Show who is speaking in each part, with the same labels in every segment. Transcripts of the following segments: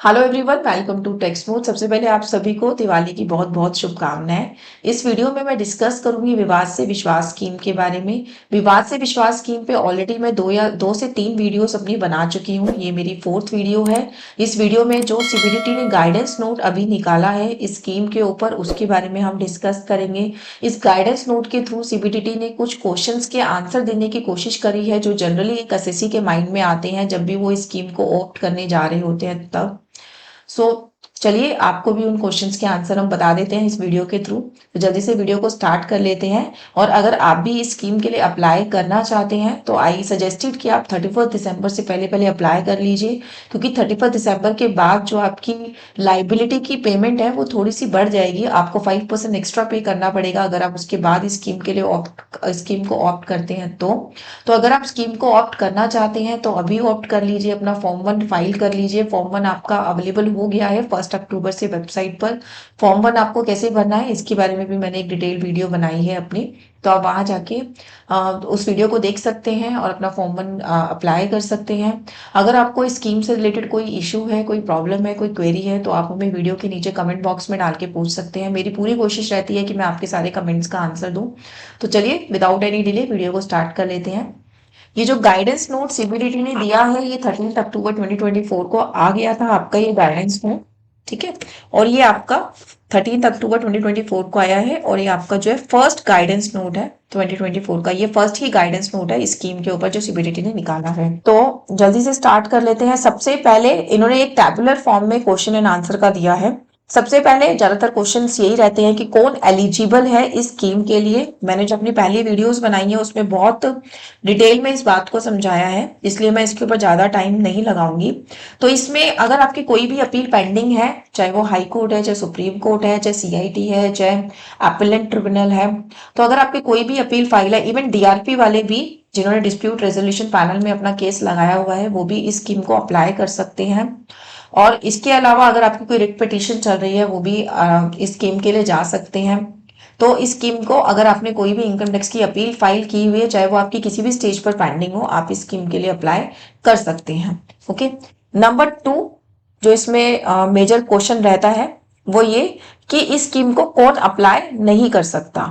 Speaker 1: Hello everyone, welcome to text mode. सबसे पहले आप सभी को दिवाली की बहुत बहुत शुभकामनाएं। इस वीडियो में मैं डिस्कस करूंगी विवाद से विश्वास स्कीम के बारे में। विवाद से विश्वास स्कीम पे ऑलरेडी मैं दो से तीन वीडियोस अपनी बना चुकी हूँ। ये मेरी फोर्थ वीडियो है। इस वीडियो में जो सीबीडीटी ने गाइडेंस नोट अभी निकाला है इस स्कीम के ऊपर, उसके बारे में हम डिस्कस करेंगे। इस गाइडेंस नोट के थ्रू सीबीडीटी ने कुछ क्वेश्चंस के आंसर देने की कोशिश करी है जो जनरली एक एसएससी के माइंड में आते हैं जब भी वो इस स्कीम को ऑप्ट करने जा रहे होते हैं तब। चलिए आपको भी उन क्वेश्चंस के आंसर हम बता देते हैं इस वीडियो के थ्रू। तो जल्दी से वीडियो को स्टार्ट कर लेते हैं। और अगर आप भी इस स्कीम के लिए अप्लाई करना चाहते हैं तो आई सजेस्टेड कि आप 31 दिसंबर से पहले पहले अप्लाई कर लीजिए, क्योंकि 31 दिसंबर के बाद जो आपकी लाइबिलिटी की पेमेंट है वो थोड़ी सी बढ़ जाएगी। आपको 5% एक्स्ट्रा पे करना पड़ेगा अगर आप उसके बाद इस स्कीम के लिए स्कीम को ऑप्ट करते हैं तो अगर आप स्कीम को ऑप्ट करना चाहते हैं तो अभी ऑप्ट कर लीजिए, अपना फॉर्म 1 फाइल कर लीजिए। फॉर्म 1 आपका अवेलेबल हो गया है 1 अक्टूबर से वेबसाइट पर। फॉर्म 1 आपको कैसे भरना है इसके बारे में भी मैंने एक डिटेल वीडियो बनाई है अपनी, तो आप वहां जाके उस वीडियो को देख सकते हैं और अपना फॉर्म 1 अप्लाई कर सकते हैं। अगर आपको इस स्कीम से रिलेटेड कोई इशू है, कोई प्रॉब्लम है, कोई क्वेरी है तो आप हमें वीडियो के नीचे कमेंट बॉक्स में डाल के पूछ सकते हैं। मेरी पूरी कोशिश रहती है कि मैं आपके सारे कमेंट्स का आंसर दूं। तो चलिए विदाउट एनी डिले वीडियो को स्टार्ट कर लेते हैं। ये जो गाइडेंस नोट सीबीडीटी ने दिया है ये 13 अक्टूबर 2024 को आ गया था आपका ये गाइडेंस नोट, ठीक है। और ये आपका 13 अक्टूबर 2024 को आया है और ये आपका जो है फर्स्ट गाइडेंस नोट है 2024 का। ये फर्स्ट ही गाइडेंस नोट है इस स्कीम के ऊपर जो सीबीडीटी ने निकाला है। तो जल्दी से स्टार्ट कर लेते हैं। सबसे पहले इन्होंने एक टैबुलर फॉर्म में क्वेश्चन एंड आंसर का दिया है। सबसे पहले ज्यादातर क्वेश्चंस यही रहते हैं कि कौन एलिजिबल है इस स्कीम के लिए। मैंने जो अपनी पहली वीडियोस बनाई है उसमें बहुत डिटेल में इस बात को समझाया है, इसलिए मैं इसके ऊपर ज्यादा टाइम नहीं लगाऊंगी। तो इसमें अगर आपकी कोई भी अपील पेंडिंग है, चाहे वो हाई कोर्ट है, चाहे सुप्रीम कोर्ट है, चाहे सीआईटी है, चाहे अपीलेंट ट्रिब्यूनल है, तो अगर आपकी कोई भी अपील फाइल है, इवन डीआरपी वाले भी जिन्होंने डिस्प्यूट रेजोल्यूशन पैनल में अपना केस लगाया हुआ है वो भी इस स्कीम को अप्लाई कर सकते हैं। और इसके अलावा अगर आपकी कोई रिट पिटीशन चल रही है वो भी इस स्कीम के लिए जा सकते हैं। तो इस स्कीम को अगर आपने कोई भी इनकम टैक्स की अपील फाइल की हुई है, चाहे वो आपकी किसी भी स्टेज पर पेंडिंग हो, आप इस स्कीम के लिए अप्लाई कर सकते हैं। ओके। नंबर 2 जो इसमें मेजर क्वेश्चन रहता है वो ये कि इस स्कीम को कौन अप्लाई नहीं कर सकता।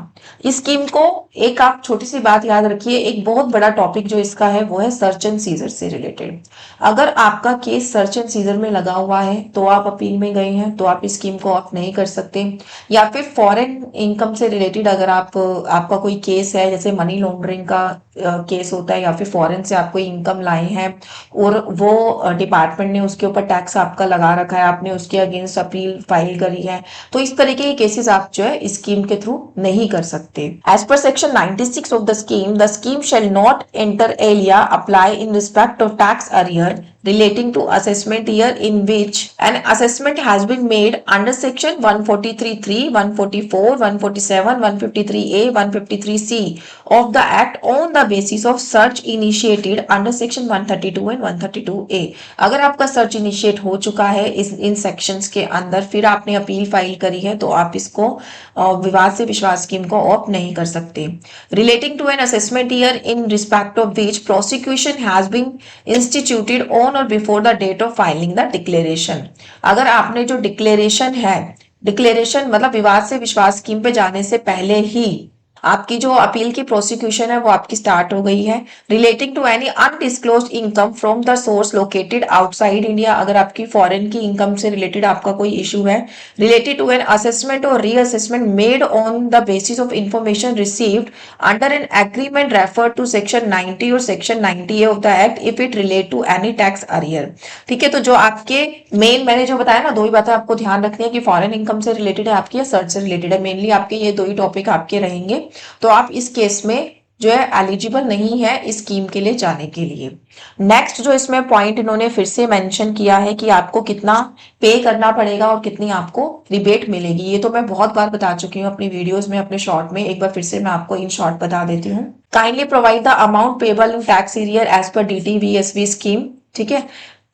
Speaker 1: इस स्कीम को एक आप छोटी सी बात याद रखिए, एक बहुत बड़ा टॉपिक जो इसका है वो है सर्च एंड सीजर से रिलेटेड। अगर आपका केस सर्च एंड सीजर में लगा हुआ है तो आप अपील में गए हैं तो आप इस स्कीम को ऑफ नहीं कर सकते। या फिर फॉरेन इनकम से रिलेटेड अगर आपका कोई केस है, जैसे मनी लॉन्ड्रिंग का केस होता है, या फिर फॉरेन से आप कोई इनकम लाए हैं और वो डिपार्टमेंट ने उसके ऊपर टैक्स आपका लगा रखा है, आपने उसके अगेंस्ट अपील फाइल करी है, तो इस तरीके के केसेस आप जो है इस स्कीम के थ्रू नहीं कर सकते। As per section 96 of the scheme shall not inter alia apply in respect of tax arrear relating to assessment year in which an assessment has been made under section 143(3), 144, 147, 153A, 153C of the act on the basis of search initiated under section 132 and 132A। अगर आपका search initiate हो चुका है इन sections के अंदर, फिर आपने appeal file करी है, तो आप इसको विवाद से विश्वास स्कीम को ऑप्ट नहीं कर सकते। Relating to an assessment year in respect of which prosecution has been instituted on or before the date of filing the declaration. अगर आपने जो डिक्लेरेशन है, डिक्लेरेशन मतलब विवाद से विश्वास स्कीम पे जाने से पहले ही आपकी जो अपील की प्रोसिक्यूशन है वो आपकी स्टार्ट हो गई है। Relating to any undisclosed income from the source located outside India, अगर आपकी फॉरेन की इनकम से रिलेटेड आपका कोई इशू है। रिलेटेड टू एन असेसमेंट और reassessment made on the basis of information received under an agreement refer to section 90 और section 90A of the act if it relate to any tax arrear. ठीक है, तो जो आपके main मैंने जो बताया ना, दो ही बातें आपको ध्यान रखनी है कि फॉरेन इनकम से रिलेटेड है आपकी या सर्च से रिलेटेड है। मेनली आपके ये दो ही टॉपिक आपके रहेंगे। तो आप इस केस में जो है एलिजिबल नहीं है इस स्कीम के लिए जाने के लिए। नेक्स्ट जो इसमें पॉइंट इन्होंने फिर से मेंशन किया है कि आपको कितना पे करना पड़ेगा और कितनी आपको रिबेट मिलेगी। ये तो मैं बहुत बार बता चुकी हूँ अपनी वीडियोस में, अपने शॉर्ट में। एक बार फिर से मैं आपको इन शॉर्ट बता देती हूँ। Kindly provide the amount payable in tax arrear as per DTVSV scheme. ठीक है,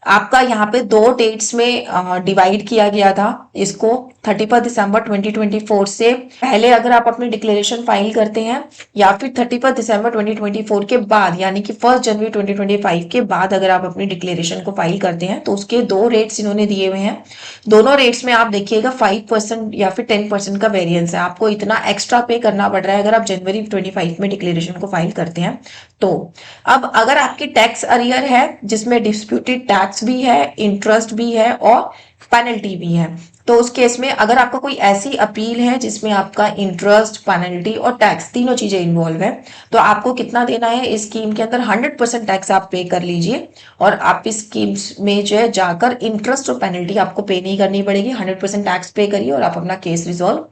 Speaker 1: आपका यहाँ पे 2 डेट्स में डिवाइड किया गया था इसको। 31 दिसंबर 2024 से पहले अगर आप अपनी डिक्लेरेशन फाइल करते हैं या फिर 31 दिसंबर 2024 के बाद यानी कि 1 जनवरी 2025 के बाद अगर आप अपनी डिक्लेरेशन को फाइल करते हैं तो उसके दो रेट्स इन्होंने दिए हुए हैं। दोनों रेट्स में आप देखिएगा 5% या फिर 10% का वेरिएंस है। आपको इतना एक्स्ट्रा पे करना पड़ रहा है अगर आप जनवरी 25 में डिक्लेरेशन को फाइल करते हैं तो। अब अगर आपकी टैक्स अरियर है जिसमें डिस्प्यूटेड टैक्स भी है, इंटरेस्ट भी है और पेनल्टी भी है, तो उस केस में अगर आपका कोई ऐसी अपील है जिसमें आपका इंटरेस्ट, पेनल्टी और टैक्स तीनों चीजें इन्वॉल्व है, तो आपको कितना देना है इस स्कीम के अंदर 100% टैक्स आप पे कर लीजिए। और आप इस स्कीम्स में जो है जाकर इंटरेस्ट और पेनल्टी आपको पे नहीं करनी पड़ेगी। 100% टैक्स पे करिए और आप अपना केस रिजॉल्व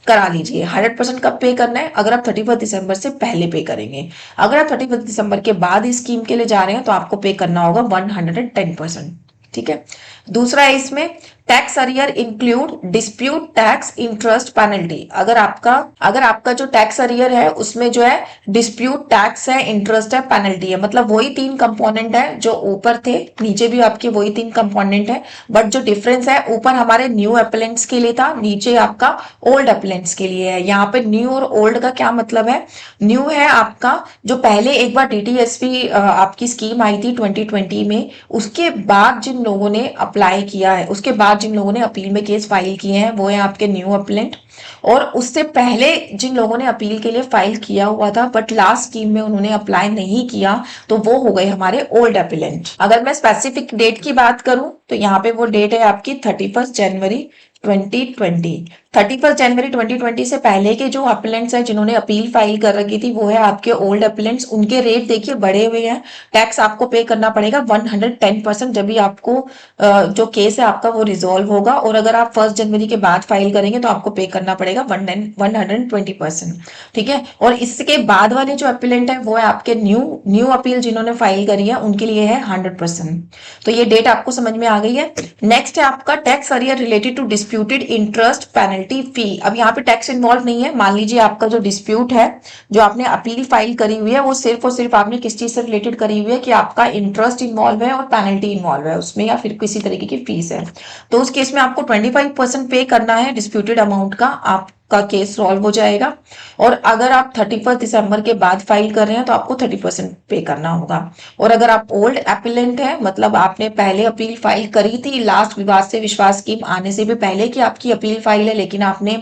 Speaker 1: करा लीजिए। 100% कब पे करना है? अगर आप 31 दिसंबर से पहले पे करेंगे। अगर आप 31 दिसंबर के बाद इस स्कीम के लिए जा रहे हैं तो आपको पे करना होगा 110%। ठीक है। दूसरा है इसमें tax arrear include dispute tax interest penalty. अगर आपका जो टैक्स अरियर है उसमें जो है डिस्प्यूट टैक्स है, इंटरेस्ट है, पेनल्टी है, मतलब वही तीन कंपोनेंट है जो ऊपर थे, नीचे भी आपके वही तीन कंपोनेंट है। बट जो डिफरेंस है, ऊपर हमारे न्यू एप्लेंट्स के लिए था, नीचे आपका ओल्ड एप्लेंट्स के लिए है। यहाँ पे न्यू और ओल्ड का क्या मतलब है? न्यू है आपका जो पहले एक बार डीटीएसपी आपकी स्कीम आई थी 2020 में, उसके बाद जिन लोगों ने अप्लाई किया है, उसके बाद जिन लोगों ने अपील में केस फाइल किए हैं वो है आपके न्यू अपीलेंट। और उससे पहले जिन लोगों ने अपील के लिए फाइल किया हुआ था बट लास्ट स्कीम में उन्होंने अप्लाई नहीं किया, तो वो हो गए हमारे ओल्ड अपीलेंट। अगर मैं स्पेसिफिक डेट की बात करूं तो यहाँ पे वो डेट है आपकी 31 जनवरी 2020। 31 जनवरी 2020 से पहले के जो अपीलेंट्स हैं जिन्होंने अपील फाइल कर रखी थी वो है आपके ओल्ड अपीलेंट्स। उनके रेट देखिए बढ़े हुए हैं। टैक्स आपको पे करना पड़ेगा 110% जब भी आपको जो केस है आपका वो रिजॉल्व होगा। और अगर आप 1 जनवरी के बाद फाइल करेंगे तो आपको पे करना पड़ेगा 120%। ठीक है। और इसके बाद वाले जो अपीलेंट है वो है आपके न्यू अपील जिन्होंने फाइल करी है उनके लिए है 100%। तो ये डेट आपको समझ में आ गई है। नेक्स्ट है आपका tax arrear related to disputed interest penalty fee. अब यहाँ पे टैक्स इन्वॉल्व नहीं है। मान लीजिए आपका जो डिस्प्यूट है, जो आपने अपील फाइल करी हुई है, वो सिर्फ और सिर्फ आपने किस चीज से रिलेटेड करी हुई है कि आपका इंटरेस्ट इन्वॉल्व है और पेनल्टी इन्वॉल्व है उसमें, या फिर किसी तरीके की फीस है, तो उस केस में आपको 25% पे करना है डिस्प्यूटेड अमाउंट का, आपका केस सॉल्व हो जाएगा। और अगर आप 31 दिसंबर के बाद फाइल कर रहे हैं तो आपको 30% पे करना होगा। और अगर आप ओल्ड एपिलेंट है, मतलब आपने पहले अपील फाइल करी थी लास्ट विवाद से विश्वास स्कीम आने से भी पहले की आपकी अपील फाइल है लेकिन आपने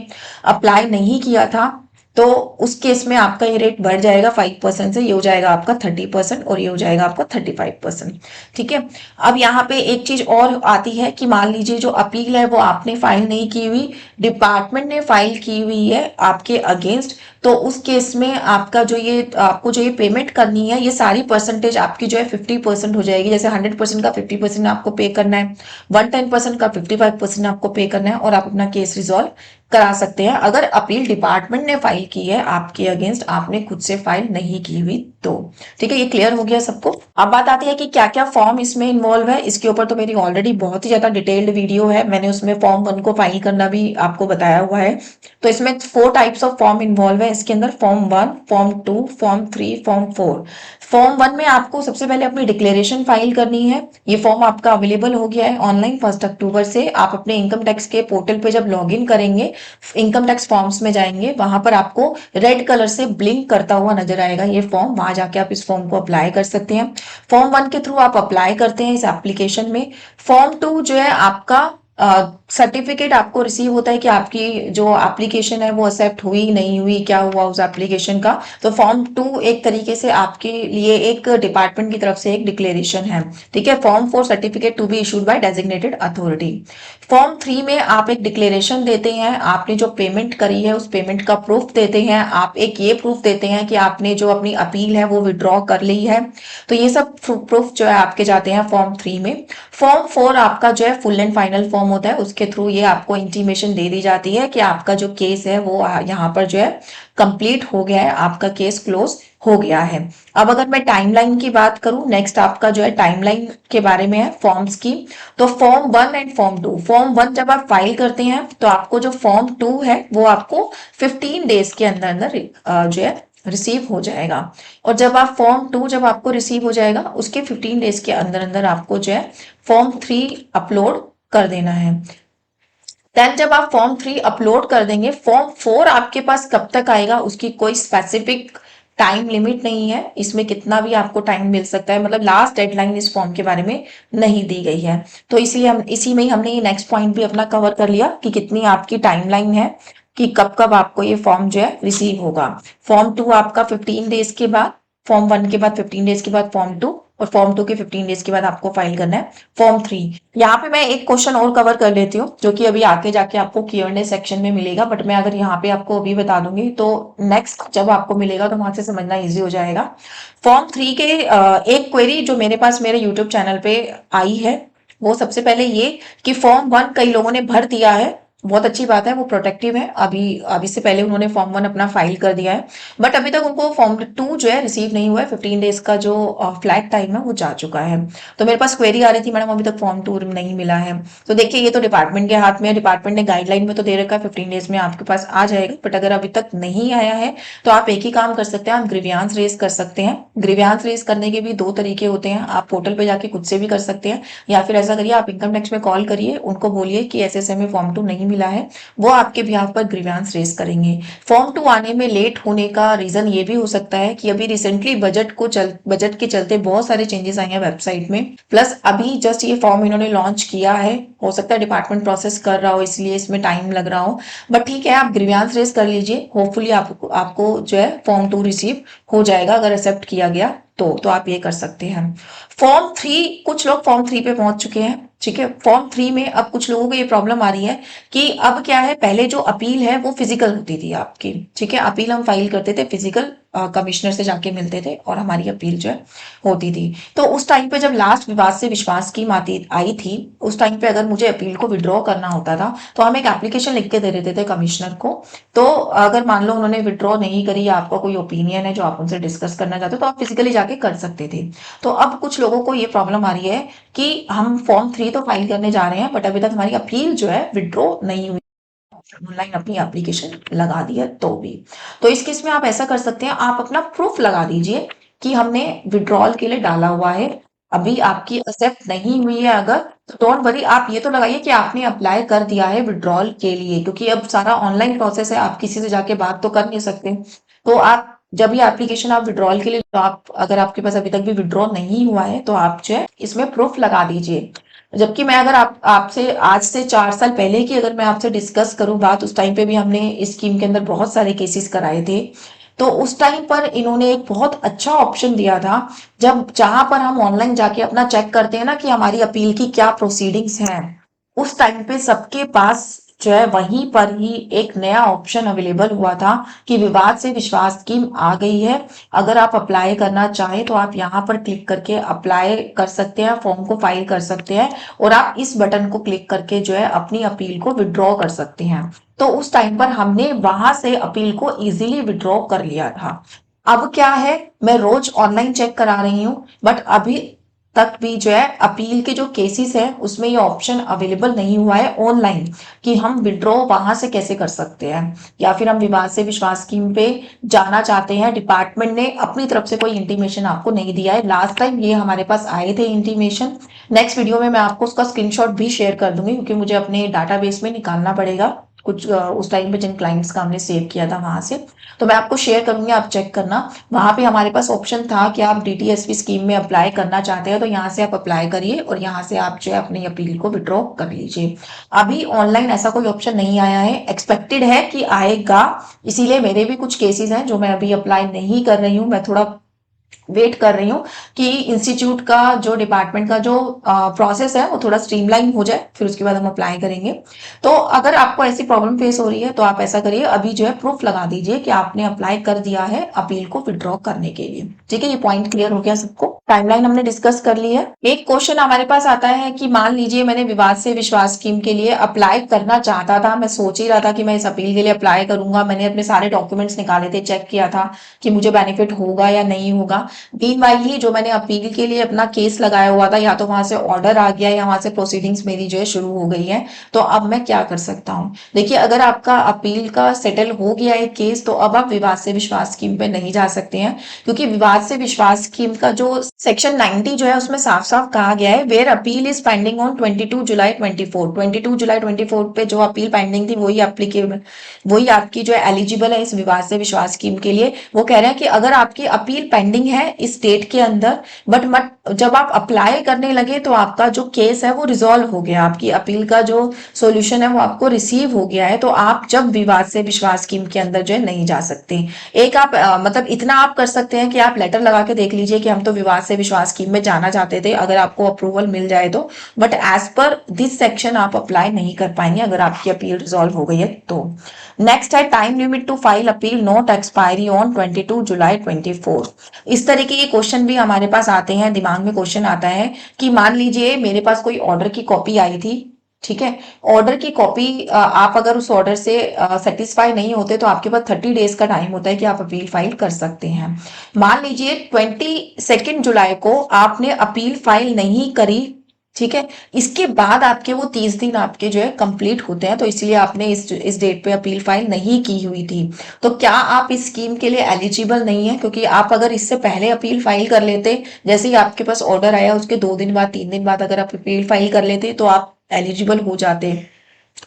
Speaker 1: अप्लाई नहीं किया था, तो उस केस में आपका ये रेट बढ़ जाएगा 5% से, ये हो जाएगा आपका 30% और ये हो जाएगा आपका 35%। ठीक है। अब यहाँ पे एक चीज और आती है कि मान लीजिए जो अपील है वो आपने फाइल नहीं की हुई, डिपार्टमेंट ने फाइल की हुई है आपके अगेंस्ट, तो उस केस में आपको जो ये पेमेंट करनी है, ये सारी परसेंटेज आपकी जो है 50% हो जाएगी। जैसे 100% का 50% आपको पे करना है, 110% का 55% आपको पे करना है और आप अपना केस रिजॉल्व करा सकते हैं अगर अपील डिपार्टमेंट ने फाइल की है आपके अगेंस्ट, आपने खुद से फाइल नहीं की हुई तो। ठीक है, ये क्लियर हो गया सबको। अब बात आती है कि क्या क्या फॉर्म इसमें इन्वॉल्व है। इसके ऊपर तो मेरी ऑलरेडी बहुत ही ज्यादा डिटेल्ड वीडियो है, मैंने उसमें फॉर्म 1 को फाइल करना भी आपको बताया हुआ है। तो इसमें 4 टाइप्स ऑफ फॉर्म इन्वॉल्व है इसके अंदर, form 1, form 2, form 3, form 4। Form 1 में आपको सबसे पहले अपनी डिक्लेरेशन फाइल करनी है। ये फॉर्म आपका अवेलेबल हो गया है ऑनलाइन 1 अक्टूबर से। आप अपने इनकम टैक्स के पोर्टल पे जब लॉग इन करेंगे, इनकम टैक्स फॉर्म्स में जाएंगे, वहां पर आपको रेड कलर से ब्लिंक करता हुआ नजर आएगा ये फॉर्म, वहां जाके आप इस फॉर्म को अप्लाई कर सकते हैं। फॉर्म 1 के थ्रू आप अप्लाई करते हैं इस एप्लीकेशन में। फॉर्म 2 जो है आपका सर्टिफिकेट आपको रिसीव होता है कि आपकी जो एप्लीकेशन है वो एक्सेप्ट हुई नहीं हुई, क्या हुआ उस एप्लीकेशन का। तो फॉर्म 2 एक तरीके से आपके लिए एक डिपार्टमेंट की तरफ से एक डिक्लेरेशन है। ठीक है। Form 4 certificate to be issued by designated authority. Form 3 में आप एक डिक्लेरेशन देते हैं, आपने जो पेमेंट करी है उस पेमेंट का प्रूफ देते हैं, आप एक ये प्रूफ देते हैं कि आपने जो अपनी अपील है वो विड्रॉ कर ली है। तो ये सब प्रूफ जो है आपके जाते हैं फॉर्म 3 में। फॉर्म 4 आपका जो है फुल एंड फाइनल फॉर्म होता है, उसके थ्रू ये आपको इंटीमेशन दे दी जाती है कि आपका जो केस है वो यहाँ पर जो है कंप्लीट हो गया है, आपका केस क्लोज हो गया है। अब अगर मैं टाइमलाइन की बात करूं, नेक्स्ट आपका जो है टाइमलाइन के बारे में है फॉर्म्स की। तो फॉर्म 1 एंड फॉर्म 2, फॉर्म 1 जब आप फाइल करते हैं तो आपको जो फॉर्म 2 है वो आपको 15 डेज के अंदर अंदर जो है रिसीव हो जाएगा। और जब आप फॉर्म 2 जब आपको रिसीव हो जाएगा उसके 15 डेज के अंदर अंदर आपको जो है फॉर्म 3 अपलोड कर देना है। देन जब आप फॉर्म 3 अपलोड कर देंगे, फॉर्म 4 आपके पास कब तक आएगा उसकी कोई स्पेसिफिक टाइम लिमिट नहीं है। इसमें कितना भी आपको टाइम मिल सकता है, मतलब लास्ट डेडलाइन इस फॉर्म के बारे में नहीं दी गई है। तो इसलिए हम इसी में ही हमने ये नेक्स्ट पॉइंट भी अपना कवर कर लिया कि कितनी आपकी टाइमलाइन है कि कब कब आपको ये फॉर्म जो है रिसीव होगा। फॉर्म 2 आपका 15 डेज के बाद, फॉर्म 1 के बाद 15 डेज के बाद फॉर्म 2, और फॉर्म 2 के 15 डेज के बाद आपको फाइल करना है फॉर्म 3। यहाँ पे मैं एक क्वेश्चन और कवर कर लेती हूँ जो कि अभी आगे जाके आपको Q&A सेक्शन में मिलेगा, बट मैं अगर यहाँ पे आपको अभी बता दूंगी तो नेक्स्ट जब आपको मिलेगा तो वहां से समझना इजी हो जाएगा। फॉर्म 3 के एक क्वेरी जो मेरे पास मेरे यूट्यूब चैनल पे आई है, वो सबसे पहले ये कि फॉर्म 1 कई लोगों ने भर दिया है, बहुत अच्छी बात है, वो प्रोटेक्टिव है। अभी अभी से पहले उन्होंने फॉर्म 1 अपना फाइल कर दिया है, बट अभी तक उनको फॉर्म 2 जो है रिसीव नहीं हुआ है। 15 डेज का जो फ्लैट टाइम है वो जा चुका है। तो मेरे पास क्वेरी आ रही थी, मैडम अभी तक फॉर्म 2 नहीं मिला है। तो देखिए ये तो डिपार्टमेंट के हाथ में है, डिपार्टमेंट ने गाइडलाइन में तो दे रखा है 15 डेज में आपके पास आ जाएगा, बट अगर अभी तक नहीं आया है तो आप एक ही काम कर सकते हैं, आप ग्रीवियांस रेज कर सकते हैं। ग्रीवियांस रेज करने के भी दो तरीके होते हैं, आप पोर्टल पे जाके खुद से भी कर सकते हैं, या फिर ऐसा करिए आप इनकम टैक्स में कॉल करिए, उनको बोलिए कि ऐसे में फॉर्म 2 नहीं मिला है, वो आपके बिहाफ पर ग्रीवियांस रेज करेंगे। फॉर्म 2 आने में लेट होने का रीजन ये भी हो सकता है कि अभी रिसेंटली बजट के चलते बहुत सारे चेंजेस आए हैं वेबसाइट में, प्लस अभी जस्ट ये फॉर्म इन्होंने लॉन्च किया है, हो सकता है डिपार्टमेंट प्रोसेस कर रहा हो इसलिए इसमें टाइम लग रहा हो। बट ठीक है, आप ग्रीवियांस रेज कर लीजिए, होपफुली आपको जो है फॉर्म 2 रिसीव हो जाएगा अगर एक्सेप्ट किया गया तो आप ये कर सकते हैं। फॉर्म 3, कुछ लोग फॉर्म 3 पे पहुंच चुके हैं, ठीक है। फॉर्म 3 में अब कुछ लोगों को ये प्रॉब्लम आ रही है कि अब क्या है, पहले जो अपील है वो फिजिकल होती थी आपकी, ठीक है, अपील हम फाइल करते थे फिजिकल, कमिश्नर से जाके मिलते थे और हमारी अपील जो है होती थी। तो उस टाइम पे जब लास्ट विवाद से विश्वास स्कीम आई थी, उस टाइम पे अगर मुझे अपील को विड्रॉ करना होता था तो हम एक एप्लीकेशन लिख के दे देते थे कमिश्नर को। तो अगर मान लो उन्होंने विड्रॉ नहीं करी या आपका कोई ओपिनियन है जो आप उनसे डिस्कस करना चाहते हो तो आप फिजिकली जाके कर सकते थे। तो अब कुछ लोगों को ये प्रॉब्लम आ रही है कि हम फॉर्म 3 तो फाइल करने जा रहे हैं बट अभी तक हमारी अपील जो है विड्रॉ नहीं हुई, ऑनलाइन अपनी एप्लीकेशन लगा दी है तो भी। तो इस केस में आप ऐसा कर सकते हैं, आप अपना प्रूफ लगा दीजिए कि हमने विड्रॉल के लिए डाला हुआ है, अभी आपकी एक्सेप्ट नहीं हुई है अगर, तो डोंट वरी, आप ये तो लगाइए कि आपने अप्लाई कर दिया है विड्रॉल के लिए, क्योंकि अब सारा ऑनलाइन प्रोसेस है, आप किसी से जाके बात तो कर नहीं सकते। तो आप जब भी एप्लीकेशन आप विड्रॉल के लिए, तो आप अगर आपके पास अभी तक भी विड्रॉ नहीं हुआ है तो आप जो है इसमें प्रूफ लगा दीजिए। जबकि मैं अगर आपसे आज से 4 साल पहले की अगर मैं आपसे डिस्कस करूं बात, उस टाइम पे भी हमने इस स्कीम के अंदर बहुत सारे केसेस कराए थे। तो उस टाइम पर इन्होंने एक बहुत अच्छा ऑप्शन दिया था, जब जहां पर हम ऑनलाइन जाके अपना चेक करते हैं ना कि हमारी अपील की क्या प्रोसीडिंग्स हैं, उस टाइम पे सबके पास जो है वहीं पर ही एक नया ऑप्शन अवेलेबल हुआ था कि विवाद से विश्वास स्कीम आ गई है, अगर आप अप्लाई करना चाहें तो आप यहाँ पर क्लिक करके अप्लाई कर सकते हैं, फॉर्म को फाइल कर सकते हैं और आप इस बटन को क्लिक करके जो है अपनी अपील को विड्रॉ कर सकते हैं। तो उस टाइम पर हमने वहां से अपील को इजीली विड्रॉ कर लिया था। अब क्या है, मैं रोज ऑनलाइन चेक करा रही हूँ बट अभी तक भी जो है अपील के जो केसेस हैं उसमें ये ऑप्शन अवेलेबल नहीं हुआ है ऑनलाइन कि हम विड्रॉ वहां से कैसे कर सकते हैं, या फिर हम विवाद से विश्वास स्कीम पे जाना चाहते हैं, डिपार्टमेंट ने अपनी तरफ से कोई इंटीमेशन आपको नहीं दिया है। लास्ट टाइम ये हमारे पास आए थे इंटीमेशन, नेक्स्ट वीडियो में मैं आपको उसका स्क्रीनशॉट भी शेयर कर दूंगी क्योंकि मुझे अपने डाटाबेस में निकालना पड़ेगा कुछ उस टाइम पे जिन क्लाइंट्स का हमने सेव किया था वहां से, तो मैं आपको शेयर करूंगी, आप चेक करना। वहां पे हमारे पास ऑप्शन था कि आप डीटीएसपी स्कीम में अप्लाई करना चाहते हैं तो यहाँ से आप अप्लाई करिए और यहाँ से आप जो है अपनी अपील को विड्रॉ कर लीजिए। अभी ऑनलाइन ऐसा कोई ऑप्शन नहीं आया है, एक्सपेक्टेड है कि आएगा, इसीलिए मेरे भी कुछ केसेस हैं जो मैं अभी अप्लाई नहीं कर रही हूँ, मैं थोड़ा वेट कर रही हूँ कि इंस्टीट्यूट का जो डिपार्टमेंट का जो प्रोसेस है वो थोड़ा स्ट्रीमलाइन हो जाए, फिर उसके बाद हम अप्लाई करेंगे। तो अगर आपको ऐसी प्रॉब्लम फेस हो रही है तो आप ऐसा करिए, अभी जो है प्रूफ लगा दीजिए कि आपने अप्लाई कर दिया है अपील को विड्रॉ करने के लिए। ठीक है, ये पॉइंट क्लियर हो गया सबको, टाइमलाइन हमने डिस्कस कर ली है। एक क्वेश्चन हमारे पास आता है कि मान लीजिए मैंने विवाद से विश्वास स्कीम के लिए अप्लाई करना चाहता था, मैं सोच ही रहा था कि मैं इस अपील के लिए अप्लाई करूंगा, मैंने अपने सारे डॉक्यूमेंट्स निकाले थे, चेक किया था कि मुझे बेनिफिट होगा या नहीं होगा, मीनवाइल ही जो मैंने अपील के लिए अपना केस लगाया हुआ था, या तो वहां से ऑर्डर आ गया या वहां से प्रोसीडिंग्स मेरी जो है शुरू हो गई है। तो अब मैं क्या कर सकता हूँ? देखिए, अगर आपका अपील का सेटल हो गया है केस, तो अब आप विवाद से विश्वास स्कीम पे नहीं जा सकते हैं, क्योंकि विवाद से विश्वास स्कीम का जो सेक्शन 90 जो है उसमें साफ साफ कहा गया है, where appeal is pending on 22 जुलाई 24, 22 जुलाई 24 पे जो अपील पेंडिंग थी वही एप्लीकेबल, वही आपकी जो है एलिजिबल है इस विवाद से विश्वास स्कीम के लिए। वो कह रहे हैं कि अगर आपकी अपील पेंडिंग है इस डेट के अंदर, बट जब आप अप्लाई करने लगे तो आपका जो केस है वो रिजॉल्व हो गया, आपकी अपील का जो सॉल्यूशन है वो आपको रिसीव हो गया है, तो आप जब विवाद से विश्वास स्कीम के अंदर जो है नहीं जा सकते। एक आप मतलब इतना आप कर सकते हैं कि आप लेटर लगा के देख लीजिए कि हम तो विवाद से विश्वास स्कीम में जाना चाहते थे, अगर आपको अप्रूवल मिल जाए तो, but as per this section आप अप्लाई नहीं कर पाएंगे अगर आपकी अपील रिजॉल्व हो गई है तो। नेक्स्ट है time limit to file appeal not expiry on 22 जुलाई 24। इस तरीके के क्वेश्चन भी हमारे पास आते हैं, दिमाग में क्वेश्चन आता है कि मान लीजिए मेरे पास कोई ऑर्डर की कॉपी आई थी, ठीक है, ऑर्डर की कॉपी आप अगर उस ऑर्डर से सेटिस्फाई नहीं होते तो आपके पास 30 डेज का टाइम होता है कि आप अपील फाइल कर सकते हैं। मान लीजिए 22 जुलाई को आपने अपील फाइल नहीं करी, ठीक है, इसके बाद आपके वो 30 दिन आपके जो है कंप्लीट होते हैं, तो इसलिए आपने इस डेट पे अपील फाइल नहीं की हुई थी, तो क्या आप इस स्कीम के लिए एलिजिबल नहीं है? क्योंकि आप अगर इससे पहले अपील फाइल कर लेते, जैसे ही आपके पास ऑर्डर आया उसके 2 दिन बाद 3 दिन बाद अगर आप अपील फाइल कर लेते तो आप एलिजिबल हो जाते,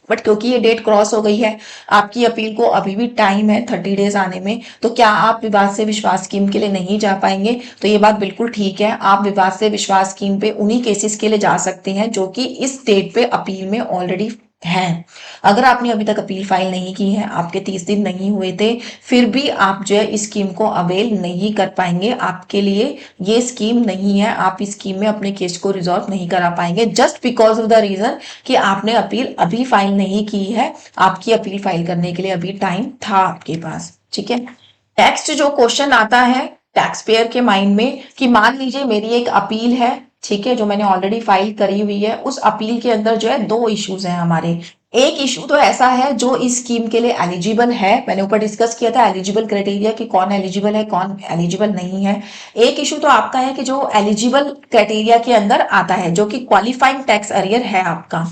Speaker 1: बट क्योंकि ये डेट क्रॉस हो गई है, आपकी अपील को अभी भी टाइम है 30 डेज आने में, तो क्या आप विवाद से विश्वास स्कीम के लिए नहीं जा पाएंगे? तो ये बात बिल्कुल ठीक है, आप विवाद से विश्वास स्कीम पे उन्हीं केसेस के लिए जा सकते हैं जो कि इस डेट पे अपील में ऑलरेडी हैं। अगर आपने अभी तक अपील फाइल नहीं की है, आपके 30 दिन नहीं हुए थे, फिर भी आप जो है इस स्कीम को अवेल नहीं कर पाएंगे, आपके लिए ये स्कीम नहीं है, आप इस स्कीम में अपने केस को रिजॉल्व नहीं करा पाएंगे, just because of the reason कि आपने अपील अभी फाइल नहीं की है, आपकी अपील फाइल करने के लिए अभी टाइम था आपके पास, ठीक है। नेक्स्ट जो क्वेश्चन आता है टैक्स पेयर के माइंड में कि मान लीजिए मेरी एक अपील है, ठीक है, जो मैंने ऑलरेडी फाइल करी हुई है, उस अपील के अंदर जो है 2 इश्यूज हैं हमारे। एक इशू तो ऐसा है जो इस स्कीम के लिए एलिजिबल है, मैंने ऊपर डिस्कस किया था एलिजिबल क्राइटेरिया कि कौन एलिजिबल है कौन एलिजिबल नहीं है। एक इशू तो आपका है कि जो एलिजिबल क्राइटेरिया के अंदर आता है, जो कि क्वालिफाइंग टैक्स एरियर है आपका।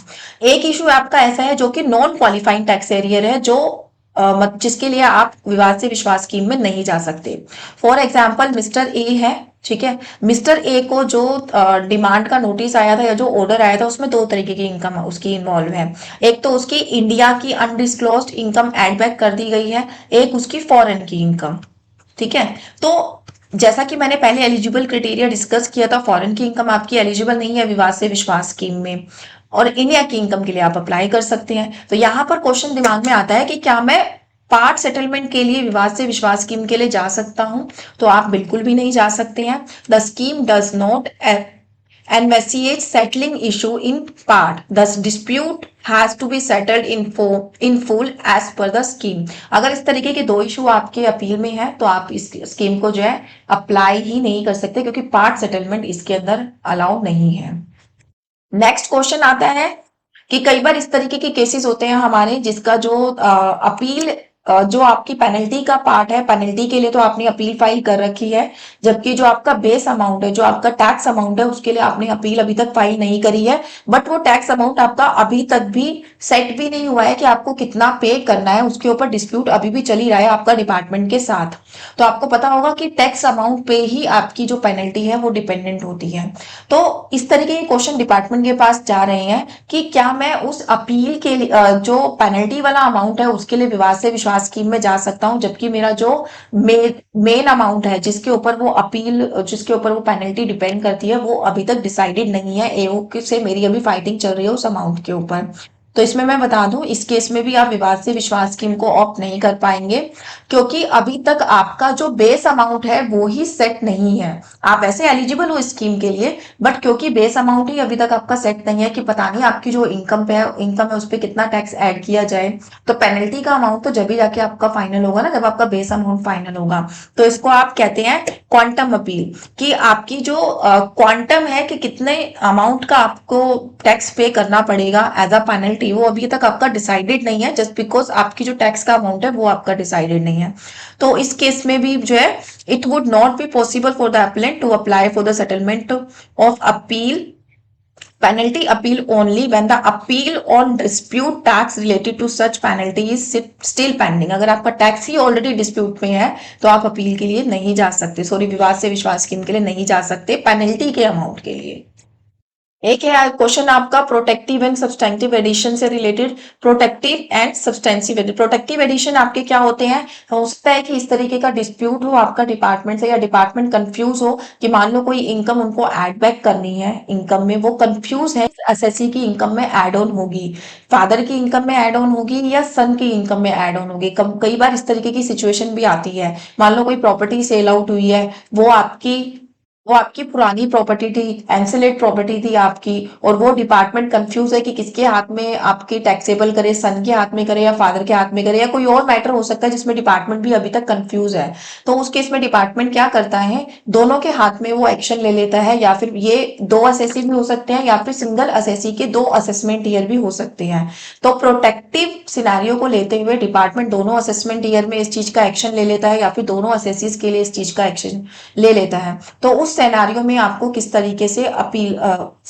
Speaker 1: एक इशू आपका ऐसा है जो कि नॉन क्वालिफाइंग टैक्स एरियर है, जो जिसके लिए आप विवाद से विश्वास स्कीम में नहीं जा सकते। फॉर एग्जाम्पल मिस्टर ए है, ठीक है, मिस्टर ए को जो डिमांड का नोटिस आया था या जो ऑर्डर आया था उसमें 2 तरीके की इनकम उसकी इन्वॉल्व है। एक तो उसकी इंडिया की अनडिस्क्लोज्ड इनकम एड बैक कर दी गई है, एक उसकी फॉरेन की इनकम, ठीक है। तो जैसा कि मैंने पहले एलिजिबल क्राइटेरिया डिस्कस किया था, फॉरेन की इनकम आपकी एलिजिबल नहीं है विवाद से विश्वास स्कीम में, और इंडिया की इनकम के लिए आप अप्लाई कर सकते हैं। तो यहाँ पर क्वेश्चन दिमाग में आता है कि क्या मैं पार्ट सेटलमेंट के लिए विवाद से विश्वास स्कीम के लिए जा सकता हूं? तो आप बिल्कुल भी नहीं जा सकते हैं। The scheme does not envisage settling issue in part. Thus dispute has to be settled in full as per the scheme. अगर इस तरीके के 2 इशू आपके अपील में है तो आप इस स्कीम को जो है अप्लाई ही नहीं कर सकते, क्योंकि पार्ट सेटलमेंट इसके अंदर अलाउ नहीं है। नेक्स्ट क्वेश्चन आता है कि कई बार इस तरीके के केसेस होते हैं हमारे जिसका जो अपील जो आपकी पेनल्टी का पार्ट है, पेनल्टी के लिए तो आपने अपील फाइल कर रखी है, जबकि जो आपका बेस अमाउंट है, जो आपका टैक्स अमाउंट है, उसके लिए आपने अपील अभी तक फाइल नहीं करी है, बट वो टैक्स अमाउंट आपका अभी तक भी सेट भी नहीं हुआ है कि आपको कितना पे करना है, उसके ऊपर डिस्प्यूट अभी भी चल ही रहा है आपका डिपार्टमेंट के साथ। तो आपको पता होगा कि टैक्स अमाउंट पे ही आपकी जो पेनल्टी है वो डिपेंडेंट होती है। तो इस तरीके के क्वेश्चन डिपार्टमेंट के पास जा रहे हैं कि क्या मैं उस अपील के लिए जो पेनल्टी वाला अमाउंट है उसके लिए विवाद से विश्वास स्कीम में जा सकता हूं, जबकि मेरा जो मेन अमाउंट है जिसके ऊपर वो अपील, जिसके ऊपर वो पेनल्टी डिपेंड करती है, वो अभी तक डिसाइडेड नहीं है, एओ से मेरी अभी फाइटिंग चल रही है उस अमाउंट के ऊपर। तो इसमें मैं बता दूं इस केस में भी आप विवाद से विश्वास स्कीम को ऑप्ट नहीं कर पाएंगे, क्योंकि अभी तक आपका जो बेस अमाउंट है वो ही सेट नहीं है। आप ऐसे एलिजिबल हो स्कीम के लिए, बट क्योंकि बेस अमाउंट ही अभी तक आपका सेट नहीं है कि पता नहीं आपकी जो इनकम है उस पर कितना टैक्स ऐड किया जाए, तो पेनल्टी का अमाउंट तो जब भी जाके आपका फाइनल होगा ना, जब आपका बेस अमाउंट फाइनल होगा। तो इसको आप कहते हैं क्वांटम अपील, कि आपकी जो क्वांटम है कि कितने अमाउंट का आपको टैक्स पे करना पड़ेगा एज अ पेनल्टी पेनल्टी वो अभी तक आपका डिसाइडेड नहीं है, जस्ट बिकॉज आपकी जो टैक्स का अमाउंट है वो आपका डिसाइडेड नहीं है। तो इस केस में भी जो है it would not be possible for the appellant to apply for the settlement of appeal penalty appeal only when the appeal on dispute tax related to such penalty is still pending। अगर आपका tax ही already dispute में है तो आप appeal के लिए नहीं जा सकते, सॉरी विवाद से विश्वास स्कीम के लिए नहीं जा सकते पेनल्टी के अमाउंट के लिए। एक है क्वेश्चन आपका प्रोटेक्टिव एंड सब्सटेंटिव एडिशन से related. Protective and substantive protective addition आपके क्या होते हैं, हो सकता है कि इस तरीके का डिस्प्यूट हो आपका डिपार्टमेंट से, या डिपार्टमेंट कंफ्यूज हो कि मान लो कोई इनकम उनको ऐड बैक करनी है, इनकम में वो कंफ्यूज है एसएससी की इनकम में ऐड ऑन होगी, फादर की इनकम में ऐड ऑन होगी या सन की इनकम में ऐड ऑन होगी। कई बार इस तरीके की सिचुएशन भी आती है, मान लो कोई प्रॉपर्टी सेल आउट हुई है, वो आपकी पुरानी प्रॉपर्टी थी, एंसिलेट प्रॉपर्टी थी आपकी, और वो डिपार्टमेंट कंफ्यूज है कि किसके हाथ में आपके टैक्सेबल करे, सन के हाथ में करे या फादर के हाथ में करे, या कोई और मैटर हो सकता है जिसमें डिपार्टमेंट भी अभी तक कंफ्यूज है। तो उस केस में डिपार्टमेंट क्या करता है, दोनों के हाथ में वो एक्शन ले लेता है, या फिर ये 2 असेसी भी हो सकते हैं या फिर सिंगल असेसी के 2 असेसमेंट ईयर भी हो सकते हैं। तो प्रोटेक्टिव सिनेरियो को लेते हुए डिपार्टमेंट दोनों असेसमेंट ईयर में इस चीज का एक्शन ले लेता है या फिर दोनों असेसीज के लिए इस चीज का एक्शन ले लेता है। तो उस सेनारियो में आपको किस तरीके से अपील